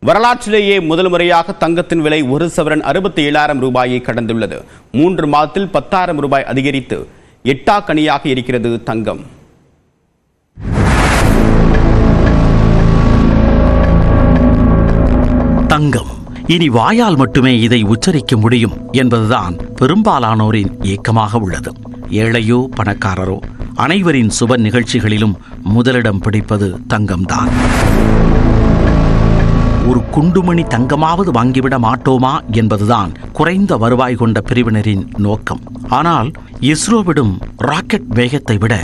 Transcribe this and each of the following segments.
வரலாற்றிலேயே முதல் முறையாக தங்கத்தின் விலை ஒரு சவரன் 67,000 ரூபாயை கடந்துள்ளது. 3 மாதத்தில் 10,000 ரூபாய் அதிகரித்து எட்டாக்கனியாக இருக்கிறது தங்கம். தங்கம் இனி வாயால் மட்டுமே இதை உச்சரிக்க முடியும் என்பதுதான் பெரும்பாலானோரின் ஏக்கமாக உள்ளது. ஏழையோ பணக்காரரோ அனைவரின் சுப நிகழ்ச்சிகளிலும் முதலிடம் பிடிப்பது தங்கம்தான். ஒரு குண்டுமணி தங்கமாவது வாங்கிவிட மாட்டோமா என்பதுதான் குறைந்த வருவாய் கொண்ட பிரிவினரின் நோக்கம். ஆனால் இஸ்ரோவிடும் ராக்கெட் வேகத்தை விட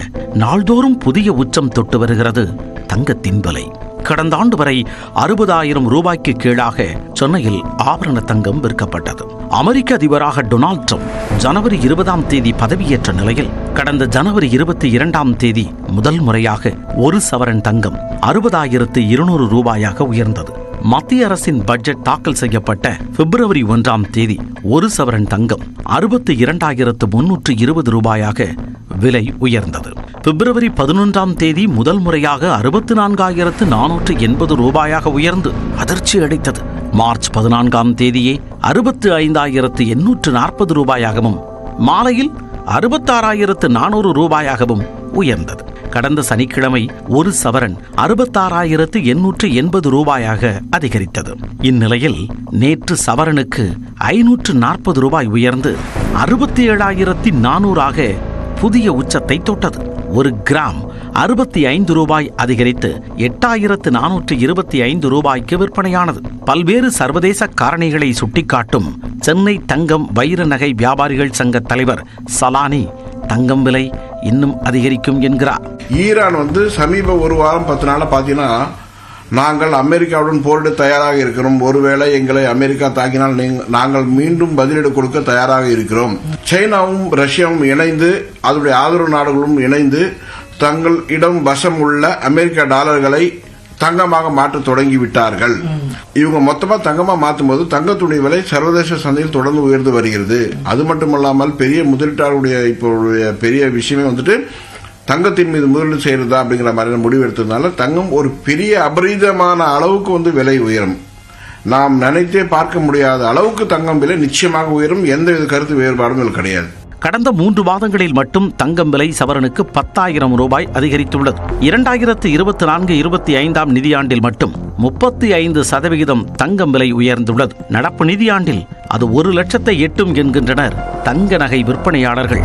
நாள்தோறும் புதிய உச்சம் தொட்டு வருகிறது தங்கத்தின் விலை. கடந்த ஆண்டு வரை 60,000 ரூபாய்க்கு கீழாக சென்னையில் ஆபரண தங்கம் விற்கப்பட்டது. அமெரிக்க அதிபராக டொனால்ட் ட்ரம்ப் ஜனவரி 20 பதவியேற்ற நிலையில் கடந்த ஜனவரி 22 முதல் முறையாக ஒரு சவரன் தங்கம் 60,200 ரூபாயாக உயர்ந்தது. மத்திய அரசின் பட்ஜெட் தாக்கல் செய்யப்பட்ட பிப்ரவரி 1 ஒரு சவரன் தங்கம் 62,320 ரூபாயாக விலை உயர்ந்தது. பிப்ரவரி 11 முதல் முறையாக 64,480 ரூபாயாக உயர்ந்து அதிர்ச்சி அளித்தது. மார்ச் 14 65,840 ரூபாயாகவும் மாலையில் 66,400 ரூபாயாகவும் உயர்ந்தது. கடந்த சனிக்கிழமை ஒரு சவரன் 66,880 ரூபாயாக அதிகரித்தது. இந்நிலையில் நேற்று சவரனுக்கு 540 ரூபாய் உயர்ந்து 67,400 புதிய உச்சத்தை தொட்டது. ஒரு கிராம் 65 ரூபாய் அதிகரித்து 8,425 ரூபாய்க்கு விற்பனையானது. பல்வேறு சர்வதேச காரணிகளை சுட்டிக்காட்டும் சென்னை தங்கம் வைர நகை வியாபாரிகள் சங்க தலைவர் சலானி தங்கம் விலை இன்னும் அதிகரிக்கும் என்கிறார். ஈரான் சமீப ஒரு வாரம் 10 நாள பாத்தீங்கன்னா, நாங்கள் அமெரிக்காவுடன் போரிட தயாராக இருக்கிறோம், ஒருவேளை எங்களை அமெரிக்கா தாக்கினால் நாங்கள் மீண்டும் பதிலீடு கொடுக்க தயாராக இருக்கிறோம். சைனாவும் ரஷ்யாவும் இணைந்து அதனுடைய ஆதரவு நாடுகளும் இணைந்து தங்களிடம் வசம் உள்ள அமெரிக்க டாலர்களை தங்கமாக மாற்ற தொடங்கி விட்டார்கள். இவங்க மொத்தமா தங்கமா மாற்றும் போது தங்கத்துடைய விலை சர்வதேச சந்தையில் தொடர்ந்து உயர்ந்து வருகிறது. அது மட்டுமல்லாமல் பெரிய முதலீட்டாளருடைய இப்போ பெரிய விஷயமே தங்கத்தின் மீது முதலீடு செய்யறதா அப்படிங்கிற மாதிரி முடிவு எடுத்ததுனால தங்கம் ஒரு பெரிய அபரிதமான அளவுக்கு விலை உயரும். நாம் நினைத்தே பார்க்க முடியாத அளவுக்கு தங்கம் விலை நிச்சயமாக உயரும். எந்த கருத்து வேறுபாடும் கிடையாது. கடந்த 3 மாதங்களில் மட்டும் தங்கம் விலை சவரனுக்கு 10,000 ரூபாய் அதிகரித்துள்ளது. 2024-25 நிதியாண்டில் மட்டும் 35% தங்கம் விலை உயர்ந்துள்ளது. நடப்பு நிதியாண்டில் அது 1 லட்சத்தை எட்டும் என்கின்றனர் தங்க நகை விற்பனையாளர்கள்.